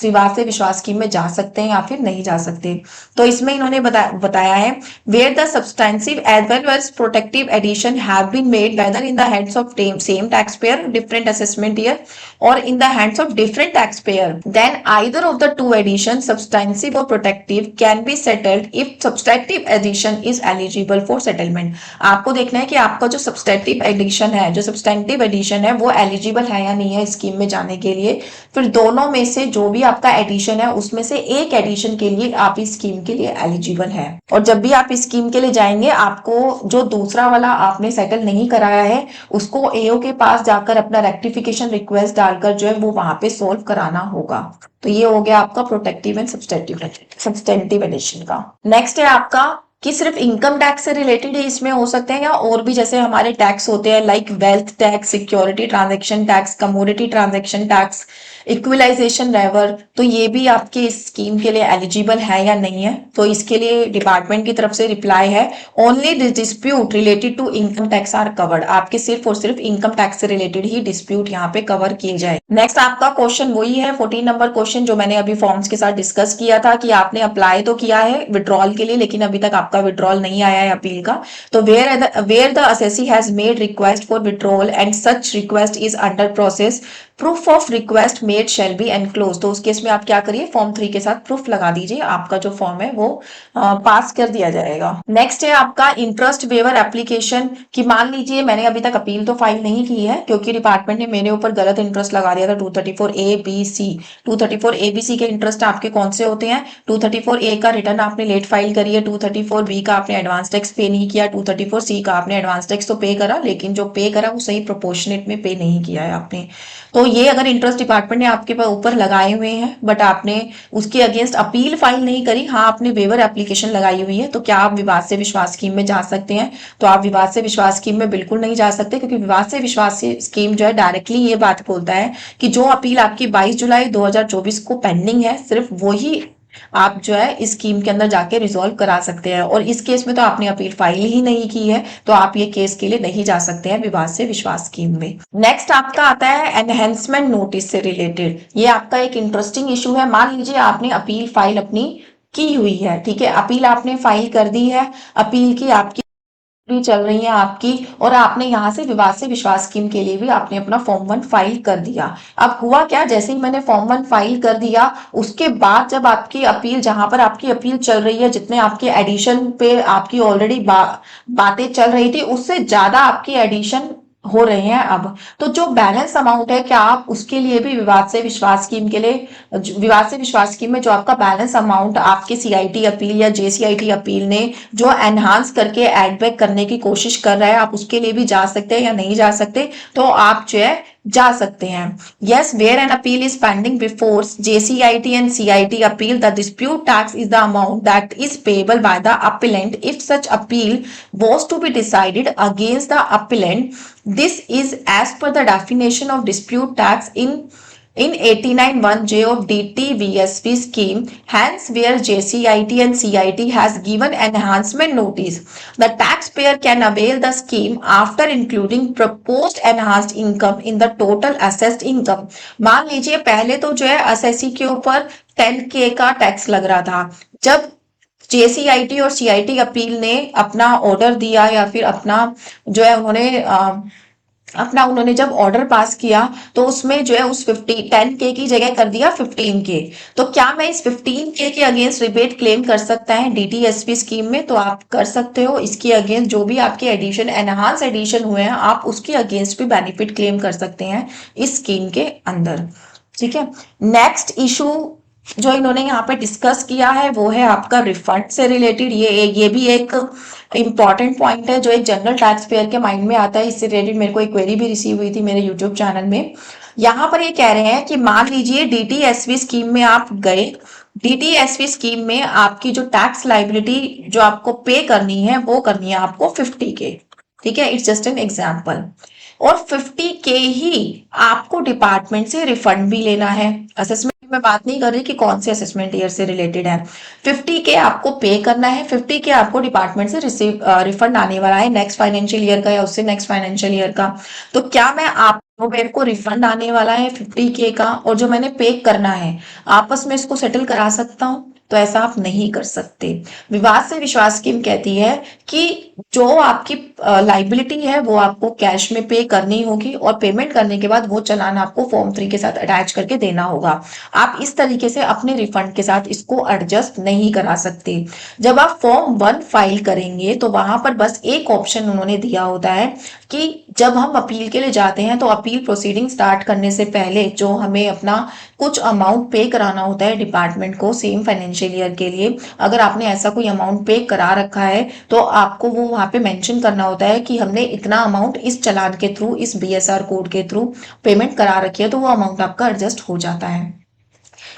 Speaker 1: विवाद से विश्वास स्कीम में जा सकते हैं या फिर नहीं जा सकते। तो इसमें इन्होंने बताया है where the substantive as well as protective addition have been made whether in the hands of same tax payer different assessment year or in the hands of different tax payer, then either of the two addition substantive or protective can be settled if subtractive addition is eligible for settlement. आपको देखना है कि आपका जो subtractive addition है, जो substantive addition है वो एलिजिबल है या नहीं है स्कीम में जाने के लिए। फिर दोनों में से जो भी आपका एडिशन है उसमें से एक एडिशन के लिए आप इस स्कीम के लिए एलिजिबल है। और जब भी आप इस स्कीम के लिए जाएंगे आपको जो दूसरा वाला आपने सेटल नहीं कराया है उसको एओ के पास जाकर अपना रेक्टिफिकेशन रिक्वेस्ट डालकर जो है वो वहां पे सोल्व कराना होगा। तो ये हो गया आपका प्रोटेक्टिव एंड सब्सटेंटिव एडिशन का। नेक्स्ट है आपका कि सिर्फ इनकम टैक्स से रिलेटेड ही इसमें हो सकते हैं या और भी जैसे हमारे टैक्स होते हैं like wealth tax, security transaction tax, commodity transaction tax, equalisation रेवर, तो ये भी आपके इस स्कीम के लिए एलिजिबल है या नहीं है। तो इसके लिए डिपार्टमेंट की तरफ से रिप्लाई है only dispute related to income tax are covered. आपके सिर्फ और सिर्फ इनकम टैक्स से रिलेटेड ही डिस्प्यूट यहाँ पे कवर किए जाए। नेक्स्ट आपका क्वेश्चन वही है 14 नंबर क्वेश्चन जो मैंने अभी फॉर्म्स के साथ डिस्कस किया था कि आपने अप्लाई तो किया है विड्रॉल के लिए लेकिन अभी तक आपका विड्रॉल नहीं आया है अपील का। तो where the assessee has made request for withdrawal and such request is under process, proof of request made shall be enclose. तो उस केस में आप क्या करिए फॉर्म 3 के साथ प्रूफ लगा दीजिए, आपका जो फॉर्म है वो पास कर दिया जाएगा। नेक्स्ट है आपका इंटरेस्ट वेवर एप्लीकेशन कि मान लीजिए मैंने अभी तक अपील तो फाइल नहीं की है क्योंकि डिपार्टमेंट ने मेरे ऊपर गलत इंटरेस्ट लगा दिया था 234A-B-C। 234A-B-C के इंटरेस्ट आपके कौन से होते हैं, 234A का रिटर्न आपने लेट फाइल करी है, 234B का आपने एडवांस टैक्स पे नहीं किया, 234C का आपने एडवांस टैक्स तो पे करा लेकिन जो पे करा वो सही प्रोपोर्शनेट में पे नहीं किया है आपने। तो ये अगर इंटरेस्ट डिपार्टमेंट ने आपके ऊपर लगाए हुए हैं बट आपने उसके अगेंस्ट अपील फाइल नहीं करी, हाँ आपने वेवर एप्लीकेशन लगाई हुई है, तो क्या आप विवाद से विश्वास स्कीम में जा सकते हैं। तो आप विवाद से विश्वास स्कीम में बिल्कुल नहीं जा सकते क्योंकि विवाद से विश्वास स्कीम जो है डायरेक्टली ये बात बोलता है कि जो अपील आपकी 22 जुलाई 2024 को पेंडिंग है सिर्फ वही आप जो है इस स्कीम के अंदर जाके रिजॉल्व करा सकते हैं। और इस केस में तो आपने अपील फाइल ही नहीं की है तो आप ये केस के लिए नहीं जा सकते हैं विवाद से विश्वास स्कीम में। नेक्स्ट आपका आता है एनहेंसमेंट नोटिस से रिलेटेड। ये आपका एक इंटरेस्टिंग इशू है। मान लीजिए आपने अपील फाइल अपनी की हुई है, ठीक है, अपील आपने फाइल कर दी है, अपील की आपकी भी चल रही है आपकी और आपने यहाँ से विवाद से विश्वास स्कीम के लिए भी आपने अपना फॉर्म 1 फाइल कर दिया। अब हुआ क्या, जैसे ही मैंने फॉर्म 1 फाइल कर दिया उसके बाद जब आपकी अपील, जहां पर आपकी अपील चल रही है, जितने आपके एडिशन पे आपकी ऑलरेडी बातें चल रही थी उससे ज्यादा आपकी एडिशन हो रहे हैं अब, तो जो बैलेंस अमाउंट है क्या आप उसके लिए भी विवाद से विश्वास स्कीम के लिए, विवाद से विश्वास स्कीम में जो आपका बैलेंस अमाउंट आपके सीआईटी अपील या जेसीआईटी अपील ने जो एनहांस करके एड बैक करने की कोशिश कर रहा है आप उसके लिए भी जा सकते हैं या नहीं जा सकते। तो आप जो है जा सकते हैं। yes where an appeal is pending before JCIT and CIT appeal, the dispute tax is the amount that is payable by the appellant if such appeal was to be decided against the appellant. This is as per the definition of dispute tax in in 89(1)(j of DTVSP scheme, hence where JCIT and CIT has given enhancement notice, the taxpayer can avail the scheme after including proposed enhanced income in the total assessed income. मान लीजिए पहले तो जो है SSC के ऊपर 10K का tax लग रहा था, जब जेसीआईटी और सीआईटी अपील ने अपना ऑर्डर दिया या फिर अपना जो है उन्होंने जब ऑर्डर पास किया तो उसमें जो है उस 10K की जगह कर दिया 15K। तो क्या मैं इस 15K के अगेंस्ट रिबेट क्लेम कर सकता है डीटीएसपी स्कीम में? तो आप कर सकते हो। इसके अगेंस्ट जो भी आपके एडिशन एनहांस एडिशन हुए हैं आप उसके अगेंस्ट भी बेनिफिट क्लेम कर सकते हैं इस स्कीम के अंदर। ठीक है, नेक्स्ट इशू जो इन्होंने यहाँ पे डिस्कस किया है वो है आपका रिफंड से रिलेटेड। ये भी एक इंपॉर्टेंट पॉइंट है जो एक जनरल टैक्स पेयर के माइंड में आता है। इससे रिलेटेड मेरे को एक क्वेरी भी रिसीव हुई थी मेरे यूट्यूब चैनल में। यहाँ पर ये कह रहे हैं कि मान लीजिए डीटीएसवी स्कीम में आप गए, डीटीएसवी स्कीम में आपकी जो टैक्स लाइबिलिटी जो आपको पे करनी है वो करनी है आपको 50K। ठीक है, इट्स जस्ट एन एग्जाम्पल। और 50K ही आपको डिपार्टमेंट से रिफंड भी लेना है। असेसमेंट में बात नहीं कर रही कि कौन से असेसमेंट ईयर से रिलेटेड है। 50K आपको पे करना है, 50K आपको डिपार्टमेंट से रिफंड आने वाला है नेक्स्ट फाइनेंशियल ईयर का या उससे नेक्स्ट फाइनेंशियल ईयर का। तो क्या मैं आप मेरे को रिफंड आने वाला है 50K का और जो मैंने पे करना है आपस में इसको सेटल करा सकता हूँ? तो ऐसा आप नहीं कर सकते। विवाद से विश्वास स्कीम कहती है कि जो आपकी लाइबिलिटी है वो आपको कैश में पे करनी होगी और पेमेंट करने के बाद वो चालान आपको फॉर्म 3 के साथ अटैच करके देना होगा। आप इस तरीके से अपने रिफंड के साथ इसको एडजस्ट नहीं करा सकते। जब आप फॉर्म 1 फाइल करेंगे तो वहां पर बस एक ऑप्शन उन्होंने दिया होता है कि जब हम अपील के लिए जाते हैं तो अपील प्रोसीडिंग स्टार्ट करने से पहले जो हमें अपना कुछ अमाउंट पे कराना होता है डिपार्टमेंट को सेम फाइनेंशियल ईयर के लिए, अगर आपने ऐसा कोई अमाउंट पे करा रखा है तो आपको वो वहां पे मेंशन करना होता है कि हमने इतना अमाउंट इस चालान के थ्रू, इस बीएसआर कोड के थ्रू पेमेंट करा रखी है, तो वो अमाउंट आपका एडजस्ट हो जाता है।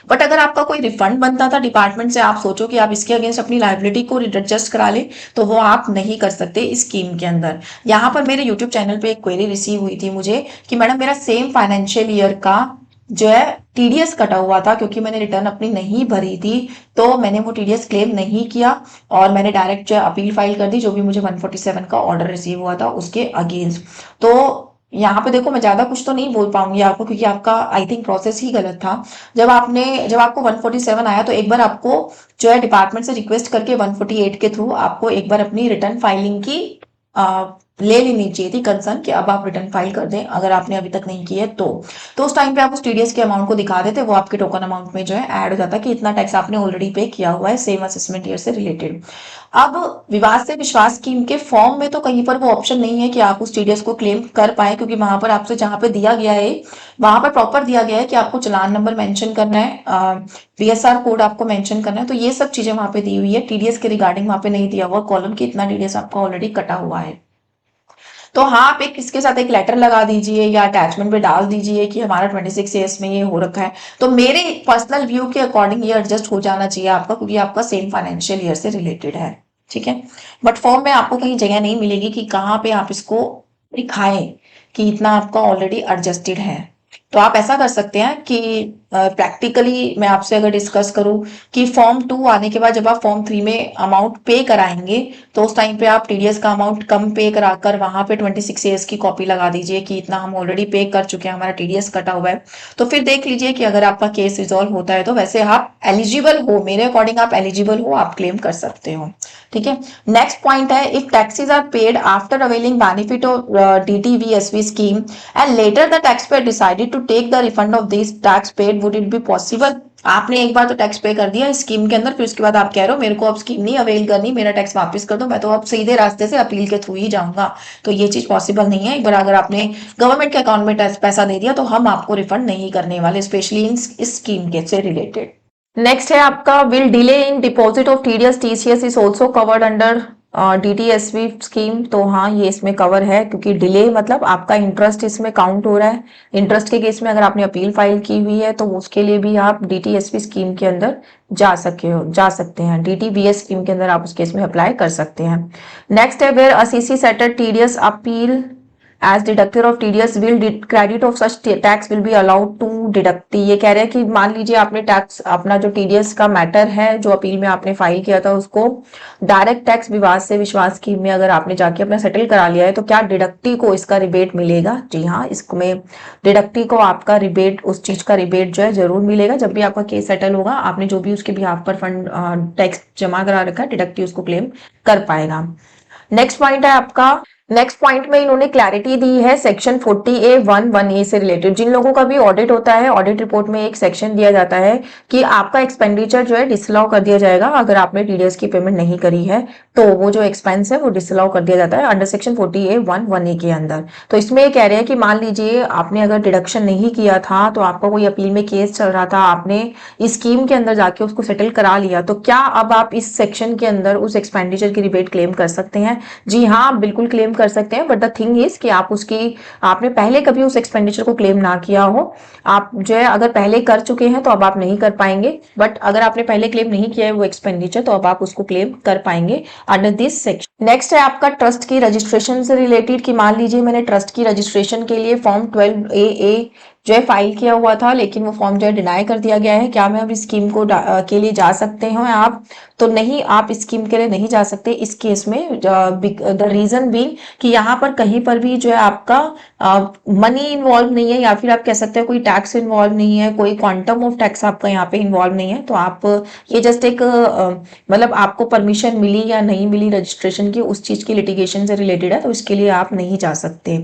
Speaker 1: बट अगर आपका कोई रिफंड बनता था डिपार्टमेंट से, आप सोचो कि आप इसके अगेंस्ट अपनी लाइबिलिटी को एडजस्ट करा ले, तो वो आप नहीं कर सकते इस स्कीम के अंदर। यहाँ पर मेरे यूट्यूब चैनल पे एक क्वेरी रिसीव हुई थी मुझे कि मैडम मेरा सेम फाइनेंशियल ईयर का जो है टीडीएस कटा हुआ था क्योंकि मैंने रिटर्न अपनी नहीं भरी थी, तो मैंने वो टीडीएस क्लेम नहीं किया और मैंने डायरेक्ट जो है अपील फाइल कर दी जो भी मुझे 147 का ऑर्डर रिसीव हुआ था उसके अगेंस्ट। तो यहाँ पे देखो मैं ज्यादा कुछ तो नहीं बोल पाऊंगी आपको क्योंकि आपका आई थिंक प्रोसेस ही गलत था। जब आपको 147 आया तो एक बार आपको जो है डिपार्टमेंट से रिक्वेस्ट करके 148 के थ्रू आपको एक बार अपनी रिटर्न फाइलिंग की ले लेनी चाहिए थी कंसर्न कि अब आप रिटर्न फाइल कर दें अगर आपने अभी तक नहीं की है तो उस टाइम पे आप उस टीडीएस के अमाउंट को दिखा देते, वो आपके टोकन अमाउंट में जो है ऐड हो जाता कि इतना टैक्स आपने ऑलरेडी पे किया हुआ है सेम असेसमेंट ईयर से रिलेटेड। अब विवाद से विश्वास स्कीम के फॉर्म में तो कहीं पर वो ऑप्शन नहीं है कि आप उस टीडीएस को क्लेम कर पाए क्योंकि वहां पर आपसे जहां पे दिया गया है वहां पर प्रॉपर दिया गया है कि आपको चालान नंबर मेंशन करना है, बीएसआर कोड आपको मेंशन करना है, तो ये सब चीजें वहां पे दी हुई है। टीडीएस के रिगार्डिंग वहां पे नहीं दिया हुआ कॉलम की इतना टीडीएस आपका ऑलरेडी कटा हुआ है। तो हाँ, आप एक इसके साथ एक लेटर लगा दीजिए या अटैचमेंट पे डाल दीजिए कि हमारा 26 ईयर्स में ये हो रखा है। तो मेरे पर्सनल व्यू के अकॉर्डिंग ये एडजस्ट हो जाना चाहिए आपका क्योंकि आपका सेम फाइनेंशियल ईयर से रिलेटेड है। ठीक है, बट फॉर्म में आपको कहीं जगह नहीं मिलेगी कि कहाँ पे आप इसको दिखाएं कि इतना आपका ऑलरेडी एडजस्टेड है। तो आप ऐसा कर सकते हैं कि प्रैक्टिकली मैं आपसे अगर डिस्कस करूं कि फॉर्म 2 आने के बाद जब आप फॉर्म 3 में अमाउंट पे कराएंगे तो उस टाइम पे आप टीडीएस का अमाउंट कम पे कराकर वहां पे 26 ईयर्स की कॉपी लगा दीजिए कि इतना हम ऑलरेडी पे कर चुके हैं, हमारा टीडीएस कटा हुआ है। तो फिर देख लीजिए कि अगर आपका केस रिजॉल्व होता है तो वैसे आप एलिजिबल हो, मेरे अकॉर्डिंग आप एलिजिबल हो, आप क्लेम कर सकते हो। ठीक है, नेक्स्ट पॉइंट है if taxes are paid after availing benefit of DTVSV scheme and later the tax payer decided to take the refund of this tax paid would it be possible? आपने एक बार तो tax पे कर दिया scheme के अंदर, फिर उसके बाद आप कह रहे हो मेरे को अब स्कीम नहीं अवेल करनी, मेरा टैक्स वापस कर दो, मैं तो अब सीधे रास्ते से अपील के थ्रू ही जाऊंगा। तो ये चीज पॉसिबल नहीं है। एक बार अगर आपने गवर्नमेंट के अकाउंट में पैसा दे दिया तो हम आपको रिफंड नहीं करने वाले, स्पेशली इस स्कीम के से रिलेटेड। नेक्स्ट है आपका will delay in deposit of TDS TCS is also covered under DTSV scheme. तो हाँ, ये इसमें कवर है क्योंकि डिले मतलब आपका इंटरेस्ट इसमें काउंट हो रहा है। इंटरेस्ट के केस में अगर आपने अपील फाइल की हुई है तो उसके लिए भी आप डीटीएसवी स्कीम के अंदर जा सकते हैं, डीटीबीएस स्कीम के अंदर आप उस केस में अप्लाई कर सकते हैं। नेक्स्ट है where assessee settle TDS appeal as deductor of TDS will credit of such tax will be allowed to deduct. ये कह रहे हैं कि मान लीजिए आपने टैक्स अपना जो टीडीएस का मैटर है जो अपील में आपने फाइल किया था उसको डायरेक्ट टैक्स विवाद से विश्वास स्कीम में अगर आपने जाके अपना सेटल करा लिया है तो क्या डिडक्टी को इसका रिबेट मिलेगा? जी हाँ, इसमें डिडक्टी को आपका रिबेट, उस चीज का रिबेट जो है जरूर मिलेगा। जब भी आपका केस सेटल होगा आपने जो भी उसके बिहाफ पर फंड टैक्स जमा करा रखा है डिडक्टी उसको क्लेम कर पाएगा। नेक्स्ट पॉइंट है आपका, नेक्स्ट पॉइंट में इन्होंने क्लैरिटी दी है सेक्शन 40A(1)(1)(a) से रिलेटेड। जिन लोगों का भी ऑडिट होता है, ऑडिट रिपोर्ट में एक सेक्शन दिया जाता है कि आपका एक्सपेंडिचर जो है डिसअलाउ कर दिया जाएगा अगर आपने टीडीएस की पेमेंट नहीं करी है, तो वो जो एक्सपेंस है वो डिसअलाउ कर दिया जाता है अंडर सेक्शन 40A(1)(1)(a) के अंदर। तो इसमें ये कह रहे हैं कि मान लीजिए आपने अगर डिडक्शन नहीं किया था, तो आपका कोई अपील में केस चल रहा था, आपने इस स्कीम के अंदर जाके उसको सेटल करा लिया, तो क्या अब आप इस सेक्शन के अंदर उस एक्सपेंडिचर की रिबेट क्लेम कर सकते हैं? जी हाँ, आप बिल्कुल क्लेम कर सकते हैं, बट द थिंग इज कि आप उसकी, आपने पहले कभी उस एक्सपेंडिचर को क्लेम ना किया हो, आप जो है अगर पहले कर चुके हैं तो अब आप नहीं कर पाएंगे, बट अगर आपने पहले क्लेम नहीं किया है वो एक्सपेंडिचर तो अब आप उसको क्लेम कर पाएंगे अंडर दिस सेक्शन। नेक्स्ट है आपका ट्रस्ट की रजिस्ट्रेशन से रिलेटेड कि मान लीजिए मैंने ट्रस्ट की रजिस्ट्रेशन के लिए फॉर्म 12AA जो है फाइल किया हुआ था, लेकिन वो फॉर्म जो है डिनाई कर दिया गया है। क्या मैं अब इस स्कीम को के लिए जा सकते हैं आप? तो नहीं, आप इस स्कीम के लिए नहीं जा सकते इस केस में। द रीजन बीइंग कि यहाँ पर कहीं पर भी जो है आपका मनी इन्वॉल्व नहीं है, या फिर आप कह सकते हैं कोई टैक्स इन्वॉल्व नहीं है, कोई क्वांटम ऑफ टैक्स आपका यहाँ पे इन्वॉल्व नहीं है। तो आप ये जस्ट एक मतलब आपको परमिशन मिली या नहीं मिली रजिस्ट्रेशन की, उस चीज की लिटिगेशन से रिलेटेड है, तो इसके लिए आप नहीं जा सकते।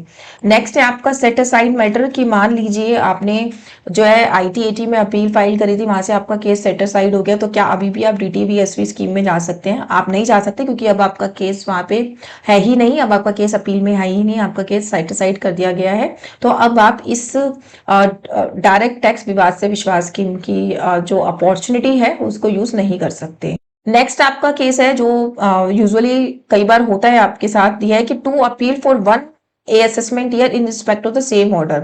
Speaker 1: नेक्स्ट है आपका सेट असाइड मैटर कि मान लीजिए आपने जो है ITAT में अपील फाइल करी थी, वहां से आपका केस सेट असाइड हो गया, तो क्या अभी भी आप DTVSV स्कीम में जा सकते हैं? आप नहीं जा सकते, क्योंकि अब आपका केस वहां पे है ही नहीं, अब आपका केस अपील में है ही नहीं, आपका केस सेट असाइड कर दिया गया है। तो अब आप इस डायरेक्ट टैक्स विवाद से विश्वास स्कीम की जो अपॉर्चुनिटी है उसको यूज नहीं कर सकते। नेक्स्ट आपका केस है जो यूजुअली कई बार होता है आपके साथ, यह है कि to appeal for one a assessment year in respect of the same order,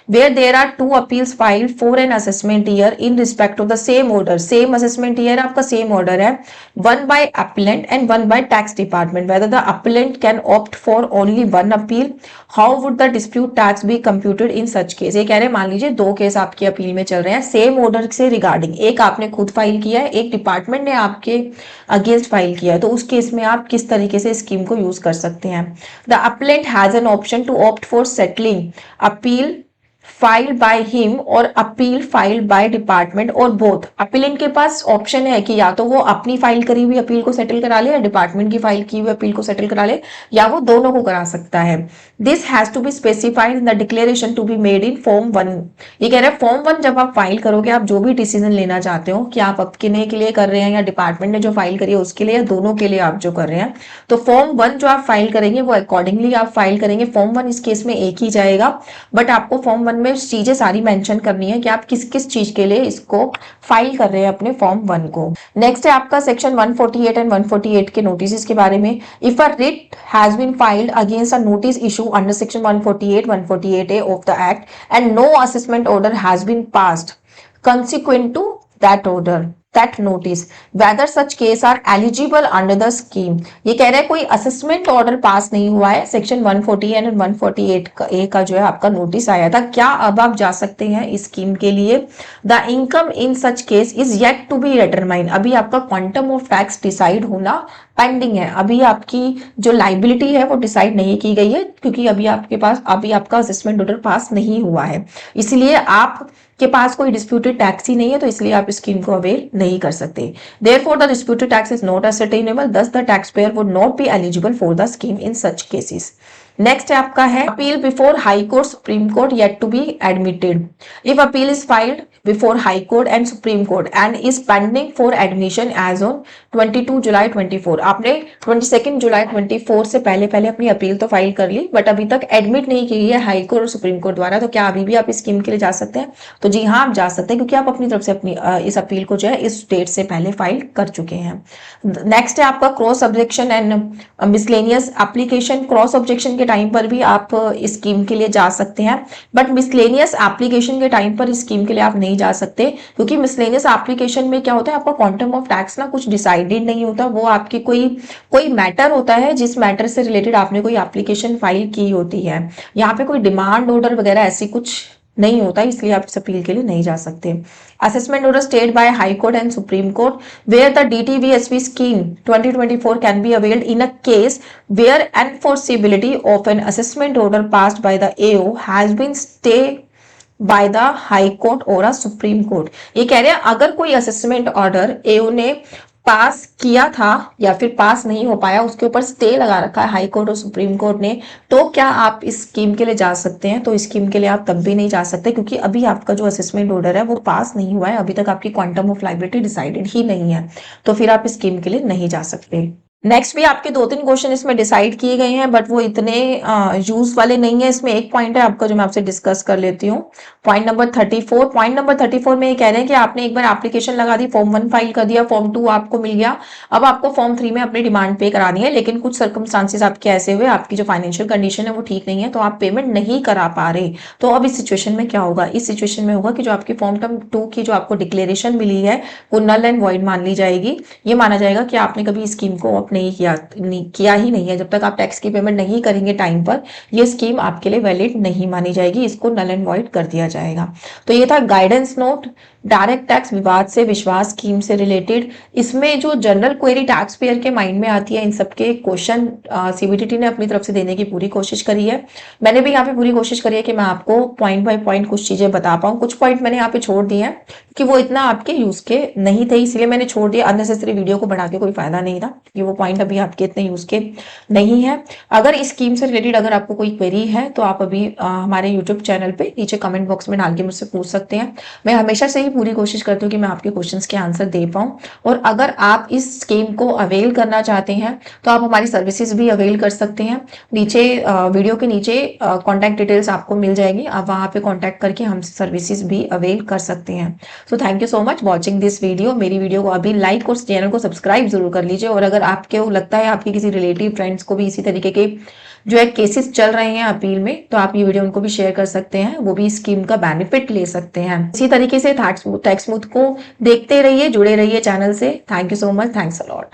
Speaker 1: where there are two appeals filed for an assessment year in respect of the same order. Same assessment year आपका same order है, one by appellant and one by tax department. Whether the appellant can opt for only one appeal, how would the dispute tax be computed in such case? ये कह रहे हैं मान लीजिए दो case आपकी अपील में चल रहे हैं सेम ऑर्डर से रिगार्डिंग, एक आपने खुद फाइल किया है, एक डिपार्टमेंट ने आपके अगेंस्ट फाइल किया है, तो उस केस में आप किस तरीके से स्कीम को यूज कर सकते हैं? The appellant has an option to opt for settling appeal filed by him और अपील फाइल्ड बाय डिपार्टमेंट और बोथ। अपीलेंट के पास ऑप्शन है कि या तो वो अपनी फाइल करी हुई अपील को सेटल करा ले, या डिपार्टमेंट की फाइल की हुई अपील को सेटल करा ले, या वो दोनों को करा सकता है। This has to be specified in the declaration to be made in form 1। ये कह रहे हैं फॉर्म 1 जब आप फाइल करोगे, आप जो भी डिसीजन लेना चाहते हो कि आप अपने के लिए कर रहे हैं या डिपार्टमेंट ने जो फाइल करी है उसके लिए, या दोनों के लिए आप जो कर रहे हैं, तो फॉर्म 1 जो आप फाइल करेंगे वो अकॉर्डिंगली आप फाइल करेंगे। फॉर्म 1 इस केस में एक ही जाएगा, बट आपको फॉर्म 1 में चीजें सारी मेंशन करनी है कि आप किस किस चीज के लिए इसको फाइल कर रहे हैं अपने फॉर्म 1 को। नेक्स्ट है आपका सेक्शन 148 एंड 148 के नोटिस के बारे में। If a writ has been filed against a notice issue under section 148 148A of the act and no assessment order has been passed consequent to that order, that notice, whether such case are eligible under the scheme। ये कह रहे हैं कोई assessment order pass नहीं हुआ है, section 140 and 148 का जो है आपका नोटिस आया था, क्या अब आप जा सकते हैं इस स्कीम के लिए? The income in such case is yet to be determine. अभी आपका क्वांटम ऑफ टैक्स डिसाइड होना पेंडिंग है, अभी आपकी जो लाइबिलिटी है वो डिसाइड नहीं की गई है, क्योंकि अभी आपके पास अभी आपका असेसमेंट ऑर्डर पास नहीं हुआ है, इसलिए आप के पास कोई डिस्प्यूटेड टैक्स ही नहीं है, तो इसलिए आप स्कीम को अवेल नहीं कर सकते। Therefore, the disputed tax is not ascertainable, thus the taxpayer would not be eligible for the scheme in such cases। Next है आपका है appeal before High Court Supreme Court yet to be admitted. If appeal is filed before High Court and Supreme Court and is pending for admission as on 22 जुलाई 24। आपने 22 जुलाई 24 से पहले पहले अपनी appeal तो file कर ली, बट अभी तक एडमिट नहीं की है हाई कोर्ट और सुप्रीम कोर्ट द्वारा, तो क्या अभी भी आप इस स्कीम के लिए जा सकते हैं? तो जी हाँ, आप जा सकते हैं, क्योंकि आप अपनी तरफ से अपनी इस अपील को जो है इस डेट से पहले फाइल कर चुके हैं। नेक्स्ट है आपका cross objection and miscellaneous application. Cross objection के टाइम पर भी आप इस स्कीम के लिए जा सकते हैं, बट मिसलेनियस एप्लीकेशन के टाइम पर इस स्कीम के लिए आप नहीं जा सकते, क्योंकि मिसलेनियस एप्लीकेशन में क्या होता है, आपका क्वांटम ऑफ टैक्स ना कुछ डिसाइडेड नहीं होता। वो आपकी कोई मैटर होता है जिस मैटर से रिलेटेड आपने कोई एप्लीकेशन फाइल की होती है। यहाँ पे कोई डिमांड ऑर्डर वगैरह ऐसी कुछ नहीं होता, इसलिए आप इस अपील के लिए नहीं जा सकते। Assessment order stayed by High Court and Supreme Court where the DTVSV scheme 2024 can be availed in a case where enforceability of an assessment order passed by the AO has been stayed by the high court और अ supreme court. ये कह रहे हैं अगर कोई assessment order एओ ने पास किया था या फिर पास नहीं हो पाया, उसके ऊपर स्टे लगा रखा है हाई कोर्ट और सुप्रीम कोर्ट ने, तो क्या आप इस स्कीम के लिए जा सकते हैं? तो इस स्कीम के लिए आप तब भी नहीं जा सकते, क्योंकि अभी आपका जो असेसमेंट ऑर्डर है वो पास नहीं हुआ है, अभी तक आपकी क्वांटम ऑफ लायबिलिटी डिसाइडेड ही नहीं है, तो फिर आप इस स्कीम के लिए नहीं जा सकते। नेक्स्ट भी आपके 2-3 क्वेश्चन इसमें डिसाइड किए गए हैं, बट वो इतने यूज वाले नहीं है। इसमें एक पॉइंट है आपका जो मैं आपसे डिस्कस कर लेती हूँ। पॉइंट नंबर 34 में ये कह रहे हैं कि आपने एक बार एप्लीकेशन लगा दी, फॉर्म 1 फाइल कर दिया, फॉर्म 2 आपको मिल गया, अब आपको फॉर्म 3 में अपनी डिमांड पे करानी है, लेकिन कुछ सर्कमस्टांसिस आपके ऐसे हुए, आपकी जो फाइनेंशियल कंडीशन है वो ठीक नहीं है, तो आप पेमेंट नहीं करा पा रहे। तो अब इस सिचुएशन में क्या होगा? इस सिचुएशन में होगा कि जो आपकी फॉर्म 2 की जो आपको डिक्लेरेशन मिली है वो नल एंड वॉइड मान ली जाएगी। ये माना जाएगा कि आपने कभी स्कीम को ऑप्ट नहीं किया ही नहीं है। जब तक आप टैक्स की पेमेंट नहीं करेंगे टाइम पर, ये स्कीम आपके लिए वैलिड नहीं मानी जाएगी, इसको नल एंड वॉइड कर दिया जाएगा। तो ये था गाइडेंस नोट डायरेक्ट टैक्स विवाद से विश्वास स्कीम से रिलेटेड। इसमें जो जनरल क्वेरी टैक्स पेयर के माइंड में आती है, इन सबके क्वेश्चन CBTT ने अपनी तरफ से देने की पूरी कोशिश करी है। मैंने भी यहाँ पे पूरी कोशिश करी है कि मैं आपको पॉइंट बाय पॉइंट कुछ चीजें बता पाऊँ। कुछ पॉइंट मैंने यहाँ पे छोड़ दिए हैं कि वो इतना आपके यूज के नहीं थे, इसलिए मैंने छोड़ दिया। अननेसेसरी वीडियो को बढ़ा के कोई फायदा नहीं था, कि वो पॉइंट अभी आपके इतने यूज के नहीं है। अगर इस स्कीम से रिलेटेड अगर आपको कोई क्वेरी है तो आप अभी हमारे यूट्यूब चैनल पे नीचे कमेंट बॉक्स में डाल के मुझसे पूछ सकते हैं। मैं हमेशा से ही पूरी कोशिश करती हूँ कि मैं आपके क्वेश्चंस के आंसर दे पाऊँ। और अगर आप इस स्कीम को अवेल करना चाहते हैं तो आप हमारी सर्विसेज भी अवेल कर सकते हैं। नीचे वीडियो के नीचे कॉन्टैक्ट डिटेल्स आपको मिल जाएगी, आप वहाँ पे कॉन्टैक्ट करके हमसे सर्विसेज भी अवेल कर सकते हैं। So thank you so much watching this video. मेरी वीडियो को अभी लाइक और चैनल को सब्सक्राइब जरूर कर लीजिए। और अगर आपको लगता है आपके किसी रिलेटिव फ्रेंड्स को भी इसी तरीके के जो है केसेस चल रहे हैं अपील में, तो आप ये वीडियो उनको भी शेयर कर सकते हैं, वो भी स्कीम का बेनिफिट ले सकते हैं। इसी तरीके से टैक्स स्मूथ को देखते रहिए, जुड़े रहिए चैनल से। Thank you so much, thanks a lot.